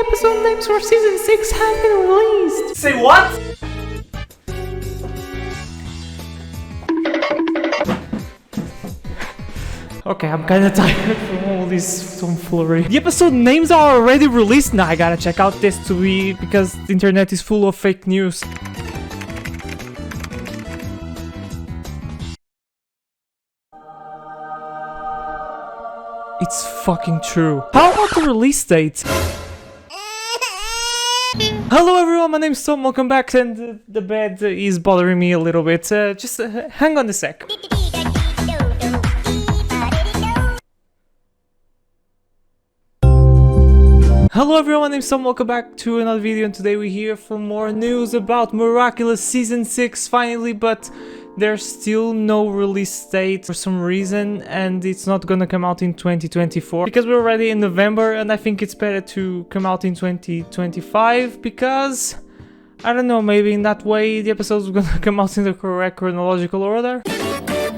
episode names for season 6 have been released. Say what? Okay, I'm kinda tired from all this tomfoolery. The episode names are already released. Now I gotta check out this because the internet is full of fake news. It's fucking true. How about the release date? Hello everyone, my name's Tom, welcome back, and the bed is bothering me a little bit. Just hang on a sec. Hello everyone, my name's Tom, welcome back to another video, and today we're here for more news about Miraculous Season 6 finally, but there's still no release date for some reason, and it's not gonna come out in 2024 because we're already in November, and I think it's better to come out in 2025 because, I don't know, maybe in that way the episodes are gonna come out in the correct chronological order.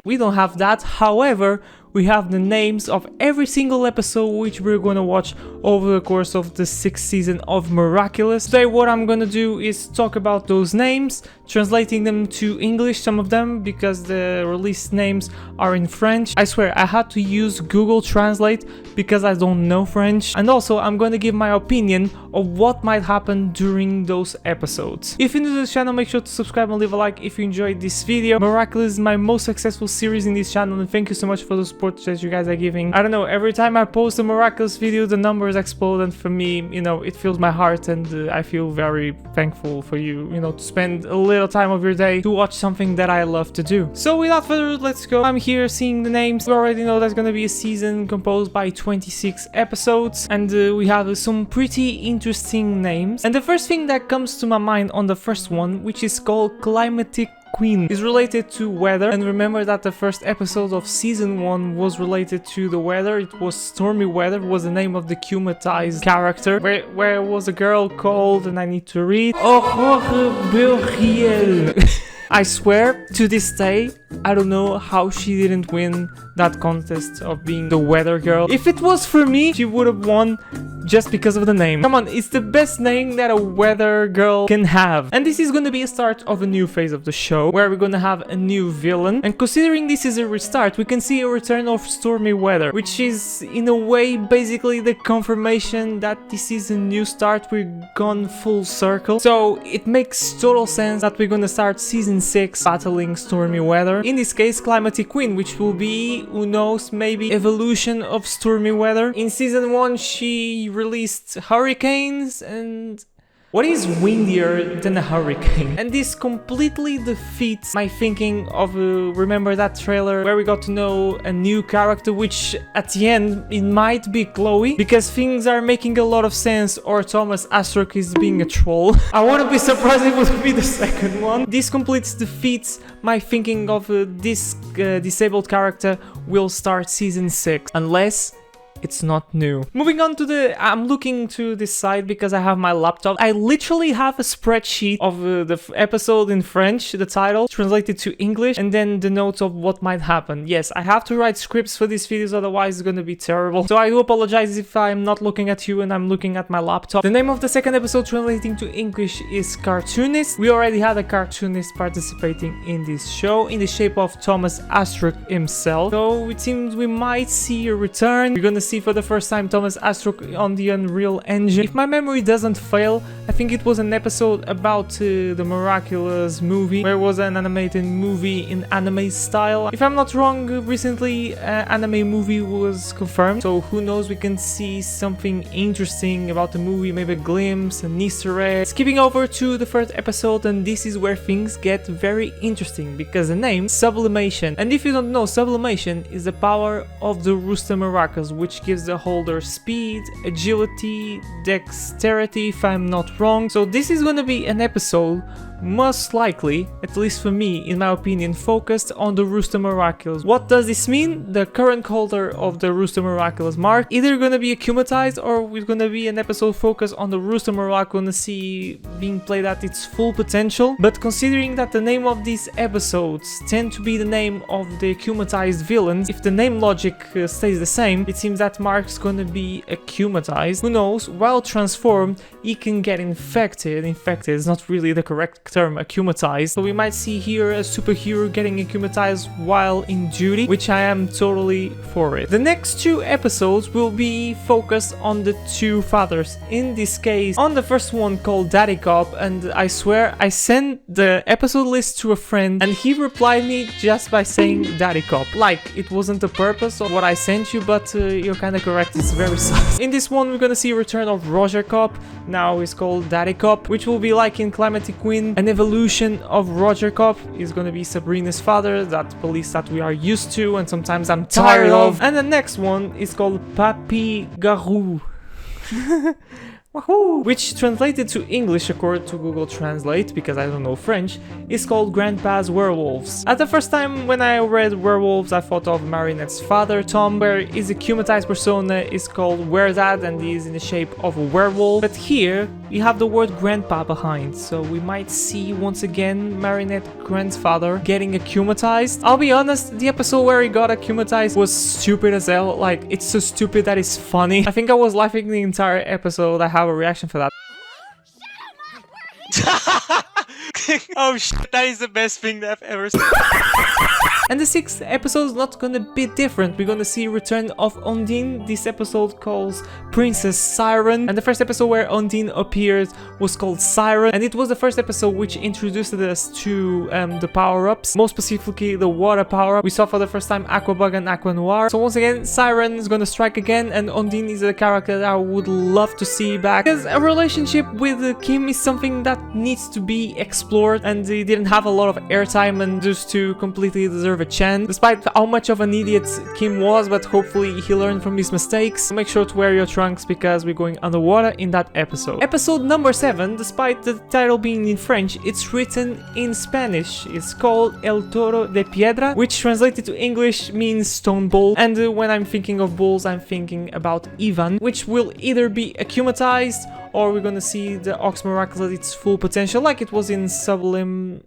We don't have that, however, we have the names of every single episode which we're gonna watch over the course of the 6th season of Miraculous. Today what I'm gonna do is talk about those names, translating them to English, some of them, because the release names are in French. I swear, I had to use Google Translate because I don't know French. And also, I'm gonna give my opinion of what might happen during those episodes. If you're new to the channel, make sure to subscribe and leave a like if you enjoyed this video. Miraculous is my most successful series in this channel, and thank you so much for the support that you guys are giving. I don't know, every time I post a Miraculous video, the numbers explode, and for me, you know, it fills my heart, and I feel very thankful for you, you know, to spend a little time of your day to watch something that I love to do. So without further ado, let's go. I'm here seeing the names. We already know there's gonna be a season composed by 26 episodes, and we have some pretty interesting names. And the first thing that comes to my mind on the first one, which is called Climatic Queen, is related to weather. And remember that the first episode of season 1 was related to the weather. It was Stormy Weather, was the name of the Cumatized character, where was a girl called, and I need to read, Aurore Boreal. I swear, to this day, I don't know how she didn't win that contest of being the weather girl. If it was for me, she would have won just because of the name. Come on, it's the best name that a weather girl can have. And this is gonna be a start of a new phase of the show, where we're gonna have a new villain. And considering this is a restart, we can see a return of Stormy Weather, which is, in a way, basically the confirmation that this is a new start. We've gone full circle. So it makes total sense that we're gonna start season 6 battling Stormy Weather. In this case, Climatic Queen, which will be, who knows, maybe evolution of Stormy Weather. In season 1, she released hurricanes, and what is windier than a hurricane? And this completely defeats my thinking of, remember that trailer where we got to know a new character, which at the end, it might be Chloe, because things are making a lot of sense, or Thomas Astruc is being a troll. I wouldn't be surprised if it would be the second one. This completely defeats my thinking of this disabled character will start season 6, unless it's not new. Moving on to I'm looking to this side because I have my laptop. I literally have a spreadsheet of the episode in French, the title, translated to English, and then the notes of what might happen. Yes, I have to write scripts for these videos, otherwise it's gonna be terrible. So I do apologize if I'm not looking at you and I'm looking at my laptop. The name of the second episode translating to English is Cartoonist. We already had a cartoonist participating in this show in the shape of Thomas Astruc himself. So it seems we might see a return. We're gonna see for the first time Thomas Astruc on the Unreal Engine. If my memory doesn't fail, I think it was an episode about the Miraculous movie, where it was an animated movie in anime style. If I'm not wrong, recently anime movie was confirmed, so who knows, we can see something interesting about the movie, maybe a glimpse, an Easter egg. Skipping over to the first episode, and this is where things get very interesting, because the name, Sublimation. And if you don't know, Sublimation is the power of the Rooster Miraculous, which gives the holder speed, agility, dexterity, if I'm not wrong. So this is gonna be an episode most likely, at least for me, in my opinion, focused on the Rooster Miraculous. What does this mean? The current holder of the Rooster Miraculous mark either gonna be acclimatized, or it's gonna be an episode focused on the Rooster Miraculous see being played at its full potential. But considering that the name of these episodes tend to be the name of the acclimatized villains, if the name logic stays the same, it seems that Mark's gonna be akumatized. Who knows, while transformed, he can get infected. Infected is not really the correct term, akumatized. So we might see here a superhero getting akumatized while in duty, which I am totally for it. The next 2 episodes will be focused on the 2 fathers. In this case, on the first one called Daddy Cop, and I swear I sent the episode list to a friend and he replied me just by saying Daddy Cop. Like, it wasn't the purpose of what I sent you, but you're kinda correct, it's very sus. In this one, we're gonna see a return of Roger Cop. Now he's called Daddy Cop, which will be like in Calamity Queen, an evolution of Roger Cop. He's gonna be Sabrina's father, that police that we are used to and sometimes I'm tired of. And the next one is called Papi Garou. Wahoo! Which translated to English according to Google Translate, because I don't know French, is called Grandpa's Werewolves. At the first time when I read werewolves, I thought of Marinette's father, Tom, where his akumatized persona is called Weredad and he is in the shape of a werewolf. But here, we have the word grandpa behind, so we might see once again Marinette's grandfather getting akumatized. I'll be honest, the episode where he got akumatized was stupid as hell. Like, it's so stupid that it's funny. I think I was laughing the entire episode. I have a reaction for that. Oh shit, that is the best thing that I've ever seen. And the 6th episode is not gonna be different. We're gonna see a return of Ondine. This episode calls Princess Siren. And the first episode where Ondine appeared was called Siren. And it was the first episode which introduced us to the power-ups. Most specifically, the water power-up. We saw for the first time Aquabug and Aqua Noir. So once again, Siren is gonna strike again. And Ondine is a character that I would love to see back. Because a relationship with Kim is something that needs to be explored. And they didn't have a lot of airtime and just to completely deserve a chance, despite how much of an idiot Kim was, but hopefully he learned from his mistakes. Make sure to wear your trunks because we're going underwater in that episode. Episode number 7, despite the title being in French, it's written in Spanish. It's called El Toro de Piedra, which translated to English means stone bull. And when I'm thinking of bulls, I'm thinking about Ivan, which will either be akumatized or we're gonna see the Ox Miraculous at its full potential, like it was in Sublimation.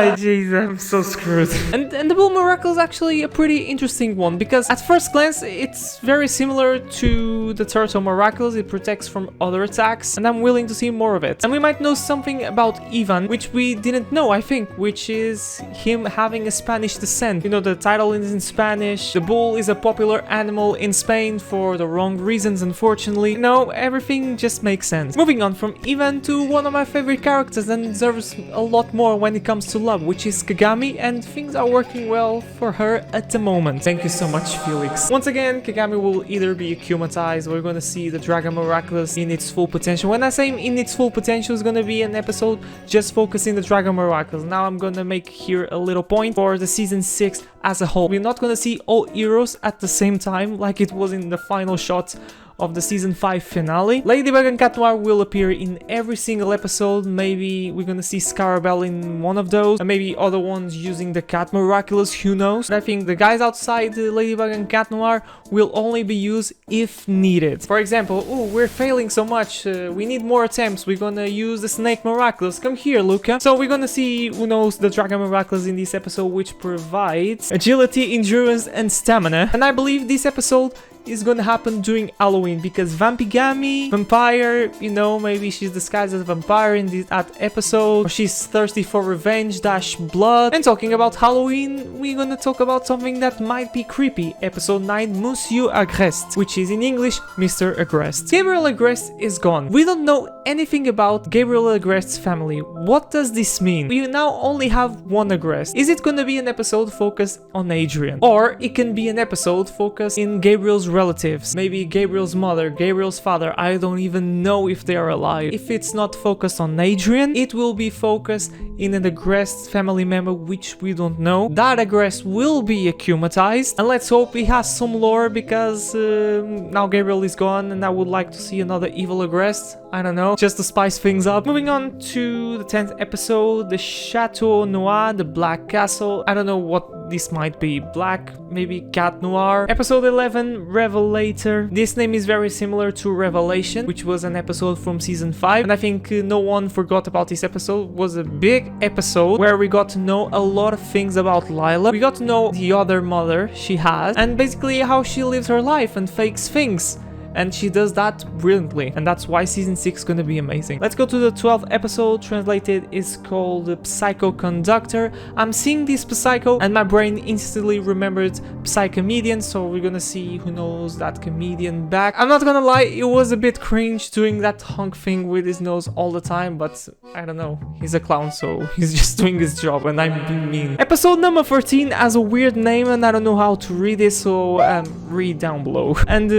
Jeez, I'm so screwed. And the Bull Miracle is actually a pretty interesting one, because at first glance, it's very similar to the Turtle Miraculous. It protects from other attacks, and I'm willing to see more of it. And we might know something about Ivan, which we didn't know, I think, which is him having a Spanish descent. You know, the title is in Spanish. The bull is a popular animal in Spain for the wrong reasons, unfortunately. No, everything just makes sense. Moving on from Ivan to one of my favorite characters and deserves a lot more when it comes to love, which is Kagami, and things are working well for her at the moment. Thank you so much, Felix. Once again, Kagami will either be akumatized, or we're gonna see the Dragon Miraculous in its full potential. When I say in its full potential, it's gonna be an episode just focusing the Dragon Miraculous. Now I'm gonna make here a little point for the season 6 as a whole. We're not gonna see all heroes at the same time like it was in the final shot of the season 5 finale. Ladybug and Cat Noir will appear in every single episode. Maybe we're gonna see Scarabelle in one of those, and maybe other ones using the Cat Miraculous, who knows. But I think the guys outside the Ladybug and Cat Noir will only be used if needed. For example, we're failing so much, we need more attempts, we're gonna use the Snake Miraculous. Come here, Luca. So we're gonna see, who knows, the Dragon Miraculous in this episode, which provides agility, endurance, and stamina. And I believe this episode is gonna happen during Halloween, because Vampigami, vampire, you know, maybe she's disguised as a vampire in that episode, or she's thirsty for revenge dash blood. And talking about Halloween, we're gonna talk about something that might be creepy. Episode 9, Monsieur Agreste, which is in English, Mr. Agreste. Gabriel Agreste is gone. We don't know anything about Gabriel Agreste's family. What does this mean? We now only have one Agreste. Is it gonna be an episode focused on Adrian? Or it can be an episode focused in Gabriel's relatives, maybe Gabriel's mother, Gabriel's father. I don't even know if they are alive. If it's not focused on Adrian, it will be focused in an Agreste family member, which we don't know. That Agreste will be akumatized, and let's hope he has some lore, because now Gabriel is gone and I would like to see another evil Agreste. I don't know, just to spice things up. Moving on to the 10th episode, the Chateau Noir, the Black Castle. I don't know what this might be. Black, maybe Cat Noir. Episode 11, Revelator. This name is very similar to Revelation, which was an episode from season 5. And I think no one forgot about this episode. It was a big episode where we got to know a lot of things about Lila. We got to know the other mother she has and basically how she lives her life and fakes things. And she does that brilliantly, and that's why season 6 is gonna be amazing. Let's go to the 12th episode. Translated is called the Psycho Conductor. I'm seeing this Psycho and my brain instantly remembered Psychomedian, so we're gonna see who knows that comedian back. I'm not gonna lie, it was a bit cringe doing that honk thing with his nose all the time, but I don't know, he's a clown, so he's just doing his job and I'm being mean. Episode number 13 has a weird name and I don't know how to read it, so read down below. And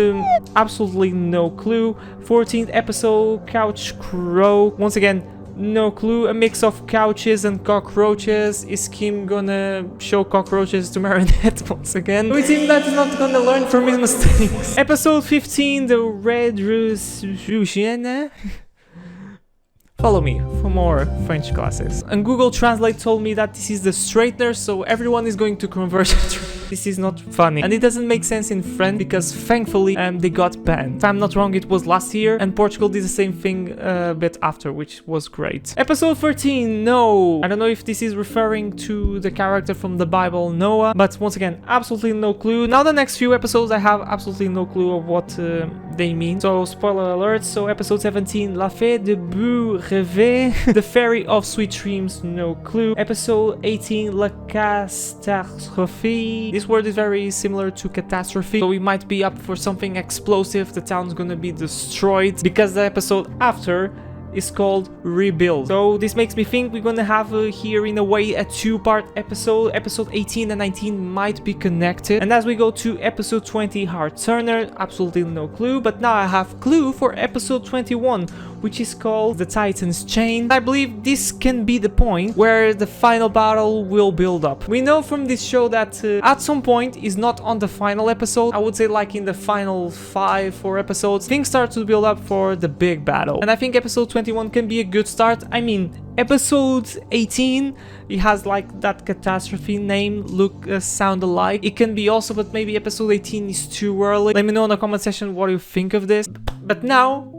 absolutely no clue. 14th episode, Couch Crow. Once again, no clue. A mix of couches and cockroaches. Is Kim gonna show cockroaches to Marinette once again? We seem that he's not gonna learn from his mistakes. Episode 15, the Red Russian. Follow me for more French classes. And Google Translate told me that this is the straightener, so everyone is going to convert. This is not funny. And it doesn't make sense in French because thankfully they got banned. If I'm not wrong, it was last year and Portugal did the same thing a bit after, which was great. Episode 13, no. I don't know if this is referring to the character from the Bible, Noah, but once again, absolutely no clue. Now the next few episodes, I have absolutely no clue of what they mean. So spoiler alert. So episode 17, La Fée de Beau Rêve, the Fairy of Sweet Dreams, no clue. Episode 18, La Catastrophe. This word is very similar to catastrophe, so we might be up for something explosive. The town's gonna be destroyed because the episode after is called Rebuild. So this makes me think we're gonna have here in a way a two-part episode. Episode 18 and 19 might be connected. And as we go to episode 20, Heart Turner, absolutely no clue. But now I have clue for episode 21, which is called The Titan's Chain. I believe this can be the point where the final battle will build up. We know from this show that at some point is not on the final episode. I would say like in the final 4 episodes, things start to build up for the big battle. And I think episode 21 can be a good start. I mean, episode 18, it has like that catastrophe name, look, sound alike. It can be also, but maybe episode 18 is too early. Let me know in the comment section what you think of this. But now,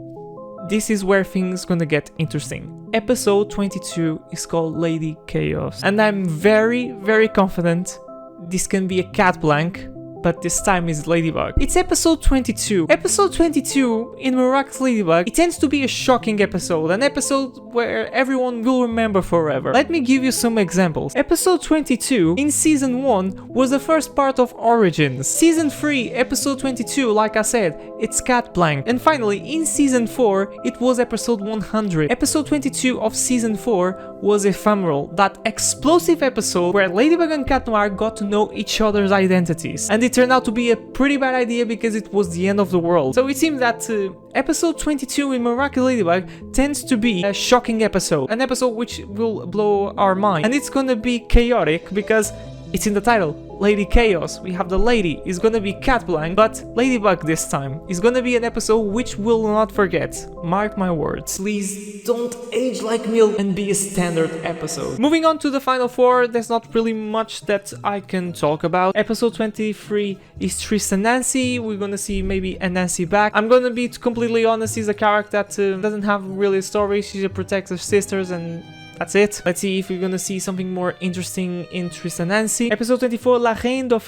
this is where things gonna get interesting. Episode 22 is called Lady Chaos, and I'm very, very confident this can be a cat blank, but this time is Ladybug. It's episode 22. Episode 22 in Miraculous Ladybug, it tends to be a shocking episode, an episode where everyone will remember forever. Let me give you some examples. Episode 22 in season 1 was the first part of Origins. Season 3, episode 22, like I said, it's cat blank. And finally, in season 4, it was episode 100. Episode 22 of season 4 was Ephemeral, that explosive episode where Ladybug and Cat Noir got to know each other's identities. And it turned out to be a pretty bad idea because it was the end of the world. So it seems that episode 22 in Miraculous Ladybug tends to be a shocking episode. An episode which will blow our mind. And it's gonna be chaotic because it's in the title, Lady Chaos. We have the lady, is gonna be cat blank, but Ladybug this time is gonna be an episode which we'll not forget. Mark my words. Please don't age like milk and be a standard episode. Moving on to the final 4, there's not really much that I can talk about. Episode 23 is Tristan Nancy. We're gonna see maybe a Nancy back. I'm gonna be completely honest, he's a character that doesn't have really a story. She just protects her sisters and that's it. Let's see if we're gonna see something more interesting in Tristan Nancy. Episode 24, La Reine of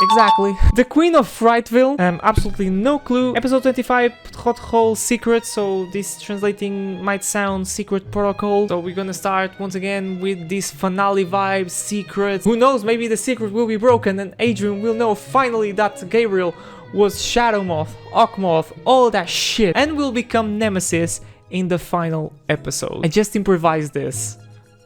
Exactly. The Queen of Frightville. Absolutely no clue. Episode 25, Protocol Secret. So this translating might sound Secret Protocol. So we're gonna start once again with this finale vibe, secret. Who knows, maybe the secret will be broken and Adrian will know finally that Gabriel was Shadow Moth, Hawk Moth, all that shit, and will become Nemesis in the final episode. I just improvised this.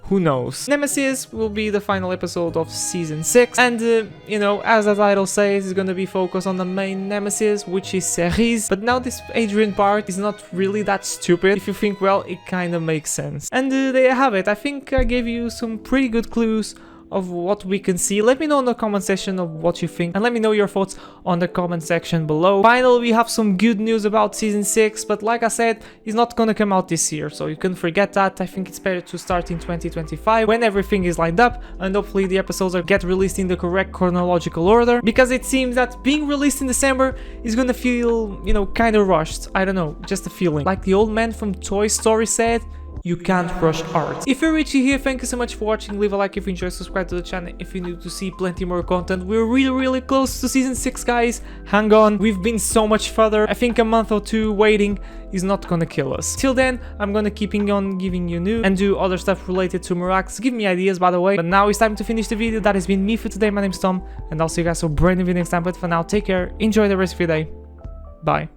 Who knows? Nemesis will be the final episode of season 6, and you know, as the title says, it's gonna be focused on the main nemesis, which is Cerise. But now this Adrian part is not really that stupid. If you think well, it kind of makes sense. And there you have it. I think I gave you some pretty good clues of what we can see. Let me know in the comment section of what you think, and let me know your thoughts on the comment section below. Finally, we have some good news about season 6, but like I said, it's not gonna come out this year, so you can forget that. I think it's better to start in 2025 when everything is lined up, and hopefully the episodes get released in the correct chronological order, because it seems that being released in December is gonna feel, you know, kind of rushed. I don't know, just a feeling. Like the old man from Toy Story said, you can't rush art. If you're reaching here, thank you so much for watching. Leave a like if you enjoyed, subscribe to the channel if you need to see plenty more content. We're really close to season 6, guys. Hang on, we've been so much further. I think a month or two waiting is not gonna kill us. Till then, I'm gonna keep on giving you news and do other stuff related to Miraculous. Give me ideas, by the way. But now it's time to finish the video. That has been me for today. My name's Tom, and I'll see you guys for a brand new video next time. But for now, take care, enjoy the rest of your day. Bye.